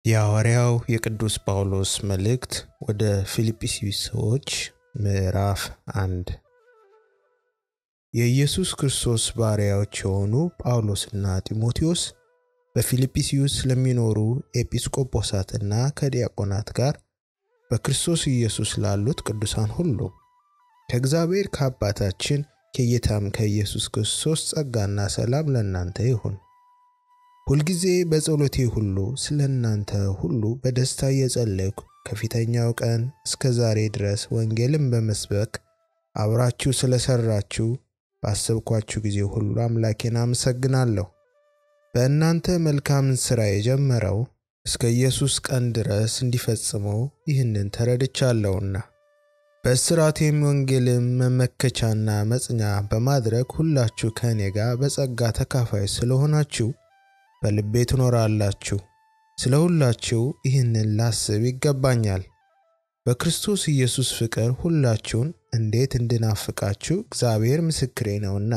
የሐዋርያው የቅዱስ ጳውሎስ መልእክት ወደ ፊልጵስዩስ ሰዎች ምዕራፍ 1 የኢየሱስ ክርስቶስ ባሪያዎች የሆኑ ጳውሎስና ጢሞቴዎስ በፊልጵስዩስ ለሚኖሩ ኤጲስቆጶሳትና ከዲያቆናት ጋር በክርስቶስ ኢየሱስ ላሉት ቅዱሳን ሁሉ ከእግዚአብሔር ከአባታችን ከጌታም ከኢየሱስ ክርስቶስ ጸጋና ሰላም ለእናንተ ይሁን። ሁልጊዜ በጸሎቴ ሁሉ ስለናንተ ሁሉ በደስታ እየጸለይኩ ከፊተኛው ቀን እስከ ዛሬ ድረስ ወንጌልን በመስበክ አብራችሁ ስለሰራችሁ ባሰብኳችሁ ጊዜ ሁሉ አምላኬን አመሰግናለሁ። በእናንተ መልካም ሥራ የጀመረው እስከ ኢየሱስ ቀን ድረስ እንዲፈጽመው ይህንን ተረድቻለሁና በእስራቴም ወንጌልን መመከቻና መጽኛ በማድረግ ሁላችሁ ከእኔ ጋር በጸጋ ተካፋይ ስለሆናችሁ በልቤ ትኖራላችሁ። ስለ ሁላችሁ ይህንን ላስብ ይገባኛል። በክርስቶስ ኢየሱስ ፍቅር ሁላችሁን እንዴት እንድናፍቃችሁ እግዚአብሔር ምስክሬ ነውና።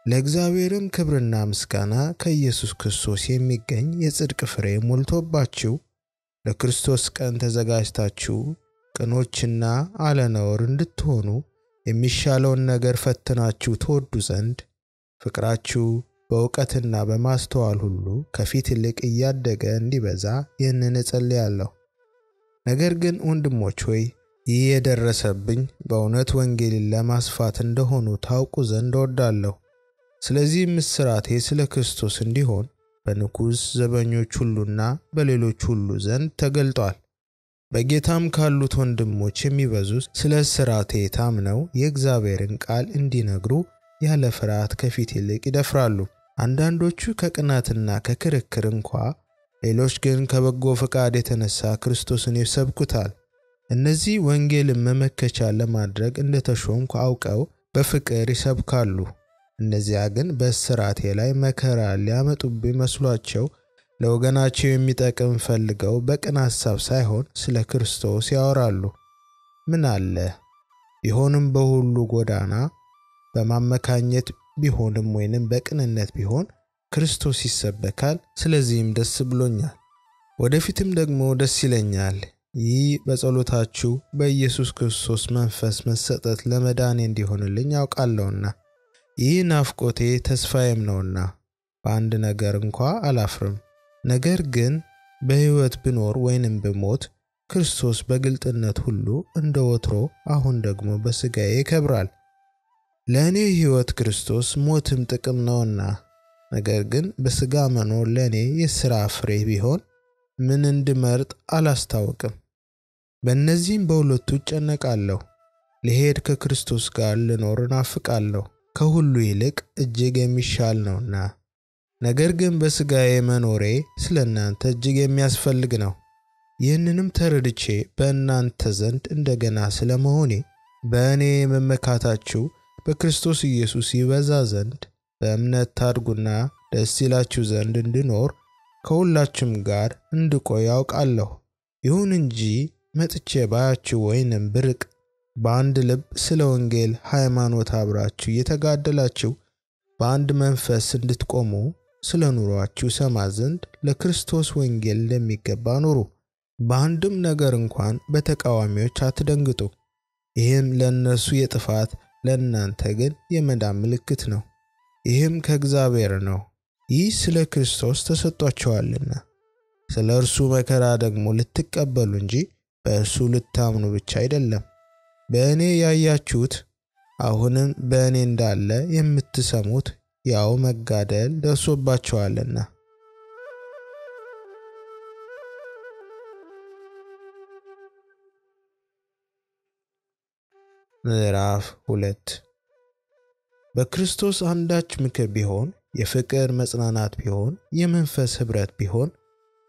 ለእግዚአብሔርም ክብርና ምስጋና ከኢየሱስ ክርስቶስ የሚገኝ የጽድቅ ፍሬ ሞልቶባችሁ ለክርስቶስ ቀን ተዘጋጅታችሁ ቅኖችና አለነውር እንድትሆኑ የሚሻለውን ነገር ፈትናችሁ ትወዱ ዘንድ ፍቅራችሁ በእውቀትና በማስተዋል ሁሉ ከፊት ይልቅ እያደገ እንዲበዛ ይህንን እጸልያለሁ። ነገር ግን ወንድሞች ሆይ ይህ የደረሰብኝ በእውነት ወንጌልን ለማስፋት እንደሆኑ ታውቁ ዘንድ እወዳለሁ። ስለዚህ ምስራቴ ስለ ክርስቶስ እንዲሆን በንጉሥ ዘበኞች ሁሉና በሌሎች ሁሉ ዘንድ ተገልጧል። በጌታም ካሉት ወንድሞች የሚበዙት ስለ እስራቴ ታምነው የእግዚአብሔርን ቃል እንዲነግሩ ያለ ፍርሃት ከፊት ይልቅ ይደፍራሉ። አንዳንዶቹ ከቅናትና ከክርክር እንኳ፣ ሌሎች ግን ከበጎ ፈቃድ የተነሳ ክርስቶስን ይሰብኩታል። እነዚህ ወንጌልን መመከቻ ለማድረግ እንደተሾምኩ አውቀው በፍቅር ይሰብካሉ። እነዚያ ግን በእስራቴ ላይ መከራ ሊያመጡብኝ መስሏቸው ለወገናቸው የሚጠቅም ፈልገው በቅን ሐሳብ ሳይሆን ስለ ክርስቶስ ያወራሉ። ምን አለ ቢሆንም በሁሉ ጎዳና በማመካኘት ቢሆንም ወይንም በቅንነት ቢሆን ክርስቶስ ይሰበካል። ስለዚህም ደስ ብሎኛል፣ ወደፊትም ደግሞ ደስ ይለኛል። ይህ በጸሎታችሁ በኢየሱስ ክርስቶስ መንፈስ መሰጠት ለመዳኔ እንዲሆንልኝ ያውቃለሁና ይህ ናፍቆቴ ተስፋዬም ነውና በአንድ ነገር እንኳ አላፍርም። ነገር ግን በሕይወት ብኖር ወይንም ብሞት ክርስቶስ በግልጥነት ሁሉ እንደ ወትሮ አሁን ደግሞ በሥጋዬ ይከብራል። ለእኔ ሕይወት ክርስቶስ ሞትም ጥቅም ነውና፣ ነገር ግን በሥጋ መኖር ለእኔ የሥራ ፍሬ ቢሆን ምን እንድመርጥ አላስታውቅም። በእነዚህም በሁለቱ እጨነቃለሁ። ልሄድ ከክርስቶስ ጋር ልኖር እናፍቃለሁ፣ ከሁሉ ይልቅ እጅግ የሚሻል ነውና። ነገር ግን በሥጋዬ መኖሬ ስለ እናንተ እጅግ የሚያስፈልግ ነው። ይህንንም ተረድቼ በእናንተ ዘንድ እንደገና ስለ መሆኔ በእኔ መመካታችሁ በክርስቶስ ኢየሱስ ይበዛ ዘንድ በእምነት ታድጉና ደስ ይላችሁ ዘንድ እንድኖር ከሁላችሁም ጋር እንድቆይ ያውቃለሁ። ይሁን እንጂ መጥቼ ባያችሁ ወይንም ብርቅ በአንድ ልብ ስለ ወንጌል ሃይማኖት አብራችሁ እየተጋደላችሁ በአንድ መንፈስ እንድትቆሙ ስለ ኑሯችሁ ሰማ ዘንድ ለክርስቶስ ወንጌል እንደሚገባ ኑሩ። በአንድም ነገር እንኳን በተቃዋሚዎች አትደንግጡ። ይህም ለእነርሱ የጥፋት ለእናንተ ግን የመዳን ምልክት ነው። ይህም ከእግዚአብሔር ነው። ይህ ስለ ክርስቶስ ተሰጥቷችኋልና ስለ እርሱ መከራ ደግሞ ልትቀበሉ እንጂ በእርሱ ልታምኑ ብቻ አይደለም። በእኔ ያያችሁት አሁንም በእኔ እንዳለ የምትሰሙት ያው መጋደል ደርሶባችኋልና። ምዕራፍ 2 በክርስቶስ አንዳች ምክር ቢሆን፣ የፍቅር መጽናናት ቢሆን፣ የመንፈስ ኅብረት ቢሆን፣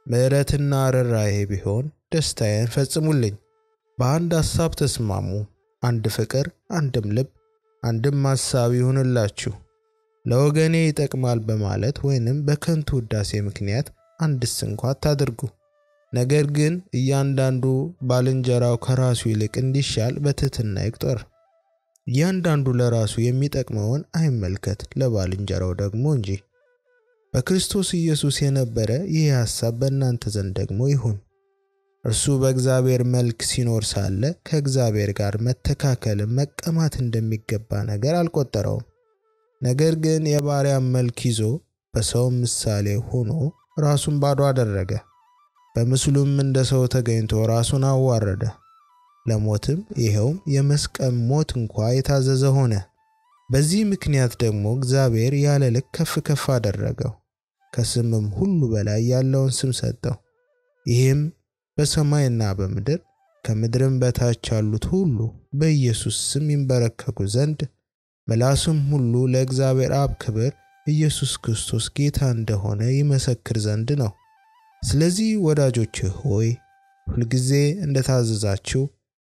ምሕረትና ርኅራኄ ቢሆን ደስታዬን ፈጽሙልኝ። በአንድ ሐሳብ ተስማሙ፣ አንድ ፍቅር፣ አንድም ልብ፣ አንድም ሐሳብ ይሁንላችሁ። ለወገኔ ይጠቅማል በማለት ወይንም በከንቱ ውዳሴ ምክንያት አንድስ እንኳ አታድርጉ። ነገር ግን እያንዳንዱ ባልንጀራው ከራሱ ይልቅ እንዲሻል በትሕትና ይቁጠር። እያንዳንዱ ለራሱ የሚጠቅመውን አይመልከት፣ ለባልንጀራው ደግሞ እንጂ። በክርስቶስ ኢየሱስ የነበረ ይህ ሐሳብ በእናንተ ዘንድ ደግሞ ይሁን። እርሱ በእግዚአብሔር መልክ ሲኖር ሳለ ከእግዚአብሔር ጋር መተካከልን መቀማት እንደሚገባ ነገር አልቆጠረውም። ነገር ግን የባሪያን መልክ ይዞ በሰው ምሳሌ ሆኖ ራሱን ባዶ አደረገ። በምስሉም እንደ ሰው ተገኝቶ ራሱን አዋረደ፣ ለሞትም ይኸውም የመስቀል ሞት እንኳ የታዘዘ ሆነ። በዚህ ምክንያት ደግሞ እግዚአብሔር ያለ ልክ ከፍ ከፍ አደረገው፣ ከስምም ሁሉ በላይ ያለውን ስም ሰጠው። ይህም በሰማይና በምድር ከምድርም በታች ያሉት ሁሉ በኢየሱስ ስም ይንበረከኩ ዘንድ ምላስም ሁሉ ለእግዚአብሔር አብ ክብር ኢየሱስ ክርስቶስ ጌታ እንደሆነ ይመሰክር ዘንድ ነው። ስለዚህ ወዳጆቼ ሆይ ሁልጊዜ እንደታዘዛችሁ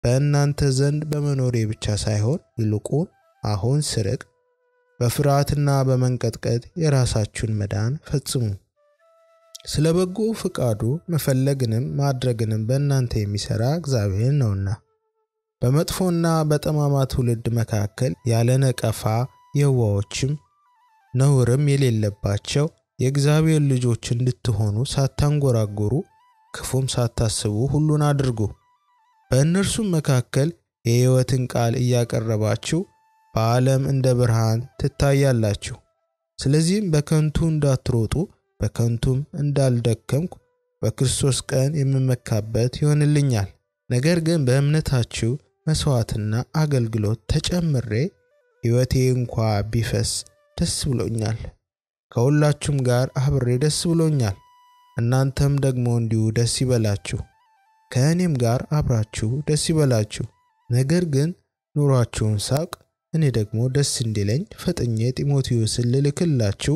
በእናንተ ዘንድ በመኖሬ ብቻ ሳይሆን ይልቁን አሁን ስርቅ በፍርሃትና በመንቀጥቀጥ የራሳችሁን መዳን ፈጽሙ። ስለ በጎ ፍቃዱ መፈለግንም ማድረግንም በእናንተ የሚሰራ እግዚአብሔር ነውና። በመጥፎና በጠማማ ትውልድ መካከል ያለ ነቀፋ የዋሆችም ነውርም የሌለባቸው የእግዚአብሔር ልጆች እንድትሆኑ ሳታንጎራጉሩ ክፉም ሳታስቡ ሁሉን አድርጉ። በእነርሱም መካከል የሕይወትን ቃል እያቀረባችሁ በዓለም እንደ ብርሃን ትታያላችሁ። ስለዚህም በከንቱ እንዳትሮጡ በከንቱም እንዳልደከምኩ በክርስቶስ ቀን የምመካበት ይሆንልኛል። ነገር ግን በእምነታችሁ መስዋዕትና አገልግሎት ተጨምሬ ሕይወቴ እንኳ ቢፈስ ደስ ብሎኛል። ከሁላችሁም ጋር አብሬ ደስ ብሎኛል። እናንተም ደግሞ እንዲሁ ደስ ይበላችሁ፣ ከእኔም ጋር አብራችሁ ደስ ይበላችሁ። ነገር ግን ኑሯችሁን ሳቅ፣ እኔ ደግሞ ደስ እንዲለኝ ፈጥኜ ጢሞቴዎስን ልልክላችሁ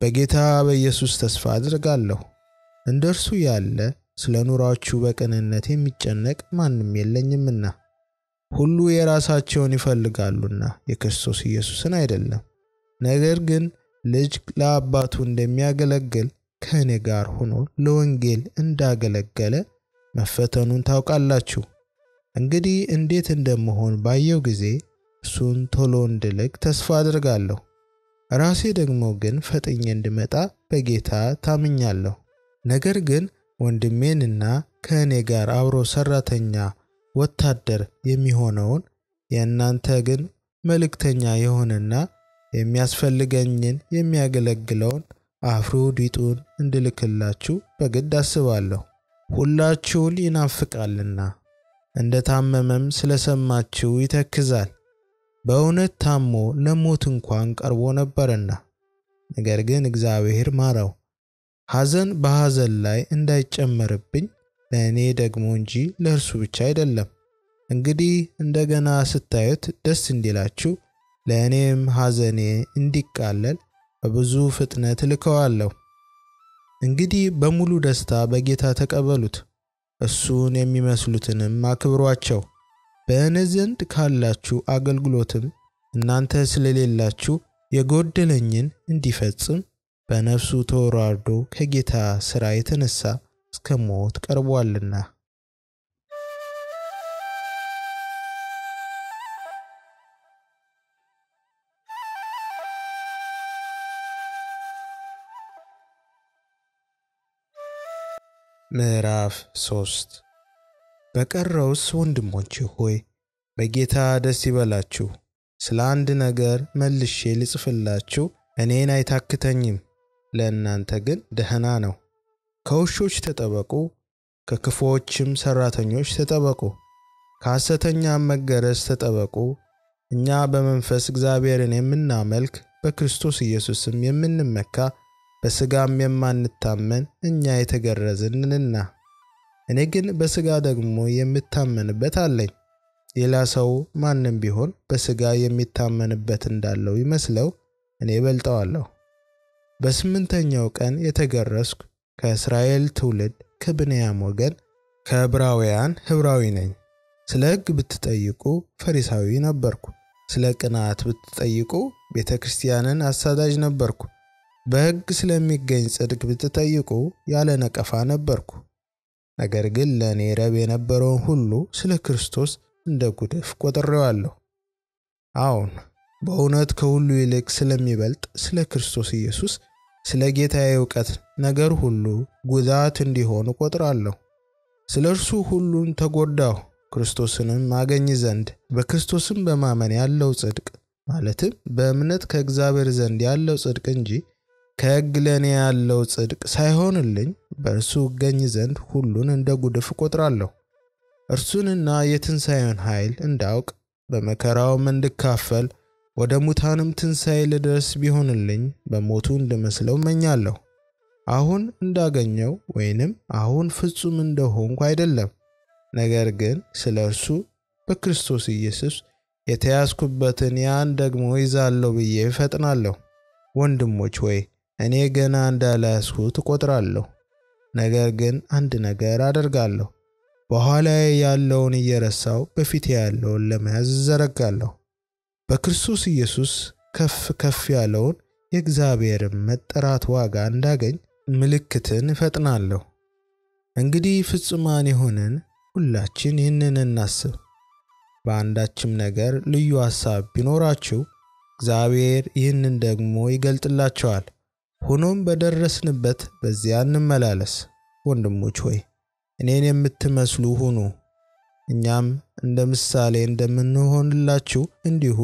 በጌታ በኢየሱስ ተስፋ አድርጋለሁ። እንደርሱ ያለ ስለ ኑሯችሁ በቅንነት የሚጨነቅ ማንም የለኝምና። ሁሉ የራሳቸውን ይፈልጋሉና የክርስቶስ ኢየሱስን አይደለም። ነገር ግን ልጅ ለአባቱ እንደሚያገለግል ከእኔ ጋር ሆኖ ለወንጌል እንዳገለገለ መፈተኑን ታውቃላችሁ። እንግዲህ እንዴት እንደምሆን ባየው ጊዜ እሱን ቶሎ እንድልክ ተስፋ አድርጋለሁ። ራሴ ደግሞ ግን ፈጥኜ እንድመጣ በጌታ ታምኛለሁ። ነገር ግን ወንድሜንና ከእኔ ጋር አብሮ ሰራተኛ ወታደር የሚሆነውን የእናንተ ግን መልእክተኛ የሆነና የሚያስፈልገኝን የሚያገለግለውን አፍሮዲጡን እንድልክላችሁ በግድ አስባለሁ። ሁላችሁን ይናፍቃልና እንደታመመም ስለሰማችሁ ይተክዛል። በእውነት ታሞ ለሞት እንኳን ቀርቦ ነበርና፣ ነገር ግን እግዚአብሔር ማረው። ሐዘን በሐዘን ላይ እንዳይጨመርብኝ ለእኔ ደግሞ እንጂ ለእርሱ ብቻ አይደለም። እንግዲህ እንደገና ስታዩት ደስ እንዲላችሁ ለእኔም ሐዘኔ እንዲቃለል በብዙ ፍጥነት ልከዋለሁ። እንግዲህ በሙሉ ደስታ በጌታ ተቀበሉት፣ እሱን የሚመስሉትንም አክብሯቸው። በእኔ ዘንድ ካላችሁ አገልግሎትም እናንተ ስለሌላችሁ የጎደለኝን እንዲፈጽም በነፍሱ ተወራርዶ ከጌታ ሥራ የተነሳ እስከ ሞት ቀርቧልና። ምዕራፍ 3 በቀረውስ ወንድሞቼ ሆይ በጌታ ደስ ይበላችሁ። ስለ አንድ ነገር መልሼ ልጽፍላችሁ እኔን አይታክተኝም፣ ለእናንተ ግን ደህና ነው። ከውሾች ተጠበቁ፣ ከክፉዎችም ሰራተኞች ተጠበቁ፣ ከሐሰተኛም መገረዝ ተጠበቁ። እኛ በመንፈስ እግዚአብሔርን የምናመልክ በክርስቶስ ኢየሱስም የምንመካ በሥጋም የማንታመን እኛ የተገረዝንና፣ እኔ ግን በሥጋ ደግሞ የምታመንበት አለኝ። ሌላ ሰው ማንም ቢሆን በሥጋ የሚታመንበት እንዳለው ይመስለው፣ እኔ እበልጠዋለሁ። በስምንተኛው ቀን የተገረዝኩ ከእስራኤል ትውልድ ከብንያም ወገን ከዕብራውያን ዕብራዊ ነኝ። ስለ ሕግ ብትጠይቁ ፈሪሳዊ ነበርኩ። ስለ ቅንዓት ብትጠይቁ ቤተ ክርስቲያንን አሳዳጅ ነበርኩ። በሕግ ስለሚገኝ ጽድቅ ብትጠይቁ ያለ ነቀፋ ነበርኩ። ነገር ግን ለእኔ ረብ የነበረውን ሁሉ ስለ ክርስቶስ እንደ ጉድፍ ቆጥሬዋለሁ። አዎን፣ በእውነት ከሁሉ ይልቅ ስለሚበልጥ ስለ ክርስቶስ ኢየሱስ ስለ ጌታዬ ዕውቀት ነገር ሁሉ ጉዳት እንዲሆን እቆጥራለሁ። ስለ እርሱ ሁሉን ተጎዳሁ፣ ክርስቶስንም አገኝ ዘንድ። በክርስቶስም በማመን ያለው ጽድቅ ማለትም በእምነት ከእግዚአብሔር ዘንድ ያለው ጽድቅ እንጂ ከሕግ ለእኔ ያለው ጽድቅ ሳይሆንልኝ በእርሱ እገኝ ዘንድ ሁሉን እንደ ጉድፍ እቆጥራለሁ። እርሱንና የትንሣኤውን ኃይል እንዳውቅ በመከራውም እንድካፈል ወደ ሙታንም ትንሣኤ ልደርስ ቢሆንልኝ በሞቱ እንድመስለው እመኛለሁ። አሁን እንዳገኘው ወይንም አሁን ፍጹም እንደሆንኩ አይደለም፣ ነገር ግን ስለ እርሱ በክርስቶስ ኢየሱስ የተያዝኩበትን ያን ደግሞ ይዛለሁ ብዬ እፈጥናለሁ። ወንድሞች ሆይ እኔ ገና እንዳልያዝኩት እቆጥራለሁ። ነገር ግን አንድ ነገር አደርጋለሁ፣ በኋላዬ ያለውን እየረሳሁ በፊቴ ያለውን ለመያዝ እዘረጋለሁ። በክርስቶስ ኢየሱስ ከፍ ከፍ ያለውን የእግዚአብሔርን መጠራት ዋጋ እንዳገኝ ምልክትን እፈጥናለሁ። እንግዲህ ፍጹማን የሆንን ሁላችን ይህንን እናስብ። በአንዳችም ነገር ልዩ ሐሳብ ቢኖራችሁ እግዚአብሔር ይህንን ደግሞ ይገልጥላችኋል። ሆኖም በደረስንበት በዚያ እንመላለስ። ወንድሞች ሆይ እኔን የምትመስሉ ሁኑ፣ እኛም እንደ ምሳሌ እንደምንሆንላችሁ እንዲሁ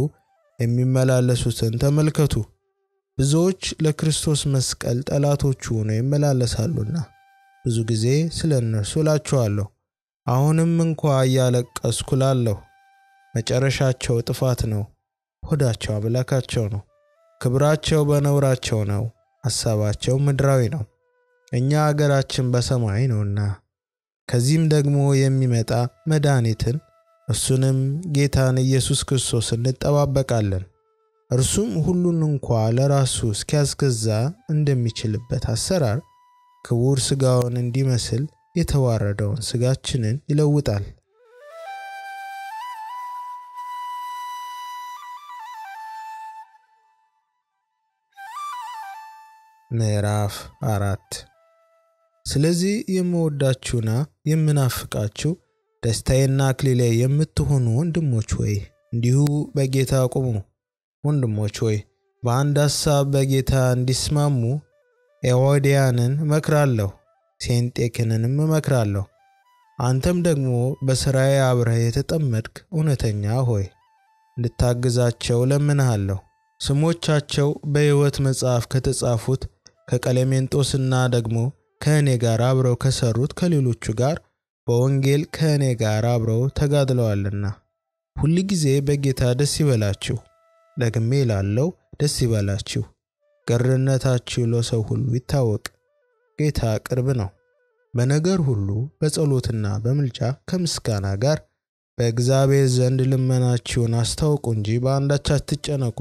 የሚመላለሱትን ተመልከቱ። ብዙዎች ለክርስቶስ መስቀል ጠላቶቹ ሆነው ይመላለሳሉና ብዙ ጊዜ ስለ እነርሱ እላችኋለሁ። አሁንም እንኳ እያለቀስኩ እላለሁ፣ መጨረሻቸው ጥፋት ነው፣ ሆዳቸው አምላካቸው ነው፣ ክብራቸው በነውራቸው ነው፣ ሐሳባቸው ምድራዊ ነው። እኛ አገራችን በሰማይ ነውና ከዚህም ደግሞ የሚመጣ መድኃኒትን እርሱንም ጌታን ኢየሱስ ክርስቶስን እንጠባበቃለን። እርሱም ሁሉን እንኳ ለራሱ እስኪያስገዛ እንደሚችልበት አሰራር ክቡር ሥጋውን እንዲመስል የተዋረደውን ሥጋችንን ይለውጣል። ምዕራፍ 4 ስለዚህ የምወዳችሁና የምናፍቃችሁ ደስታዬና አክሊሌ የምትሆኑ ወንድሞች ሆይ እንዲሁ በጌታ ቁሙ። ወንድሞች ሆይ በአንድ ሐሳብ በጌታ እንዲስማሙ ኤዎድያንን እመክራለሁ፣ ሴንጤክንንም እመክራለሁ። አንተም ደግሞ በሥራዬ አብረህ የተጠመድክ እውነተኛ ሆይ እንድታግዛቸው እለምንሃለሁ። ስሞቻቸው በሕይወት መጽሐፍ ከተጻፉት ከቀሌሜንጦስና ደግሞ ከእኔ ጋር አብረው ከሰሩት ከሌሎቹ ጋር በወንጌል ከእኔ ጋር አብረው ተጋድለዋልና ሁልጊዜ በጌታ ደስ ይበላችሁ። ደግሜ እላለሁ ደስ ይበላችሁ። ገርነታችሁ ለሰው ሁሉ ይታወቅ፣ ጌታ ቅርብ ነው። በነገር ሁሉ በጸሎትና በምልጃ ከምስጋና ጋር በእግዚአብሔር ዘንድ ልመናችሁን አስታውቁ እንጂ በአንዳች አትጨነቁ።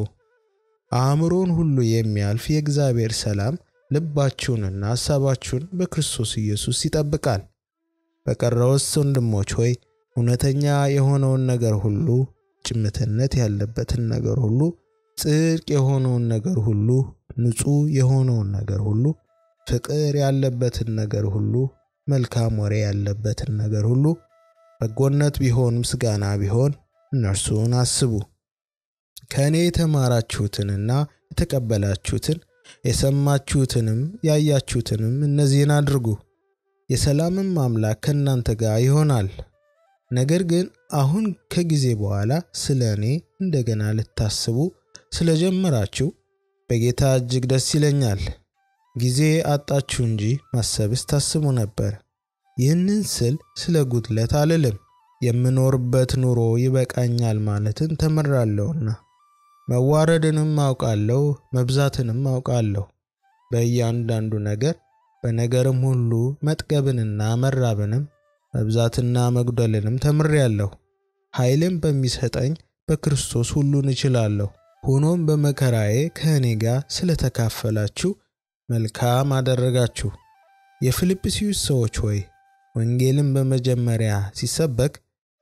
አእምሮን ሁሉ የሚያልፍ የእግዚአብሔር ሰላም ልባችሁንና ሐሳባችሁን በክርስቶስ ኢየሱስ ይጠብቃል። በቀረውስ ወንድሞች ሆይ እውነተኛ የሆነውን ነገር ሁሉ፣ ጭምትነት ያለበትን ነገር ሁሉ፣ ጽድቅ የሆነውን ነገር ሁሉ፣ ንጹሕ የሆነውን ነገር ሁሉ፣ ፍቅር ያለበትን ነገር ሁሉ፣ መልካም ወሬ ያለበትን ነገር ሁሉ፣ በጎነት ቢሆን ምስጋና ቢሆን እነርሱን አስቡ። ከእኔ የተማራችሁትንና የተቀበላችሁትን የሰማችሁትንም ያያችሁትንም እነዚህን አድርጉ። የሰላምም አምላክ ከእናንተ ጋር ይሆናል። ነገር ግን አሁን ከጊዜ በኋላ ስለ እኔ እንደገና ልታስቡ ስለጀመራችሁ በጌታ እጅግ ደስ ይለኛል። ጊዜ አጣችሁ እንጂ ማሰብስ ታስቡ ነበር። ይህንን ስል ስለ ጉድለት አልልም፣ የምኖርበት ኑሮ ይበቃኛል ማለትን ተምራለሁና። መዋረድንም አውቃለሁ፣ መብዛትንም አውቃለሁ። በእያንዳንዱ ነገር በነገርም ሁሉ መጥገብንና መራብንም መብዛትና መጉደልንም ተምሬአለሁ። ኃይልም በሚሰጠኝ በክርስቶስ ሁሉን እችላለሁ። ሆኖም በመከራዬ ከእኔ ጋር ስለተካፈላችሁ መልካም አደረጋችሁ። የፊልጵስዩስ ሰዎች ሆይ ወንጌልም በመጀመሪያ ሲሰበክ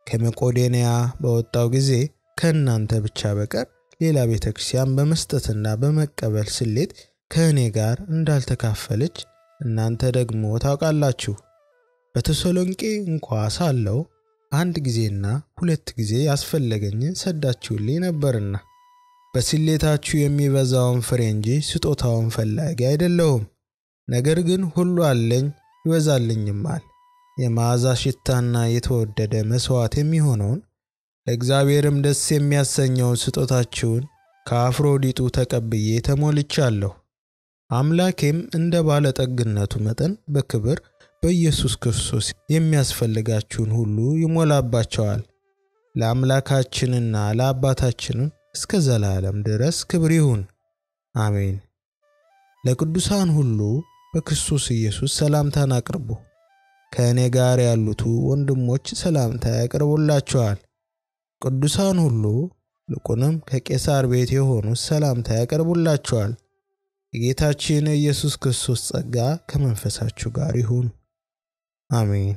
ከመቄዶንያ በወጣው ጊዜ ከእናንተ ብቻ በቀር ሌላ ቤተክርስቲያን በመስጠትና በመቀበል ስሌት ከእኔ ጋር እንዳልተካፈለች እናንተ ደግሞ ታውቃላችሁ። በተሰሎንቄ እንኳ ሳለሁ አንድ ጊዜና ሁለት ጊዜ ያስፈለገኝን ሰዳችሁልኝ ነበርና በስሌታችሁ የሚበዛውን ፍሬ እንጂ ስጦታውን ፈላጊ አይደለሁም። ነገር ግን ሁሉ አለኝ ይበዛልኝማል። የመዓዛ ሽታና የተወደደ መስዋዕት የሚሆነውን ለእግዚአብሔርም ደስ የሚያሰኘውን ስጦታችሁን ከአፍሮዲጡ ተቀብዬ ተሞልቻለሁ። አምላኬም እንደ ባለጠግነቱ መጠን በክብር በኢየሱስ ክርስቶስ የሚያስፈልጋችሁን ሁሉ ይሞላባቸዋል። ለአምላካችንና ለአባታችንም እስከ ዘላለም ድረስ ክብር ይሁን፣ አሜን። ለቅዱሳን ሁሉ በክርስቶስ ኢየሱስ ሰላምታን አቅርቡ። ከእኔ ጋር ያሉት ወንድሞች ሰላምታ ያቀርቡላችኋል። ቅዱሳን ሁሉ ልቁንም ከቄሳር ቤት የሆኑት ሰላምታ ያቀርቡላችኋል። የጌታችን ኢየሱስ ክርስቶስ ጸጋ ከመንፈሳችሁ ጋር ይሁን፣ አሜን።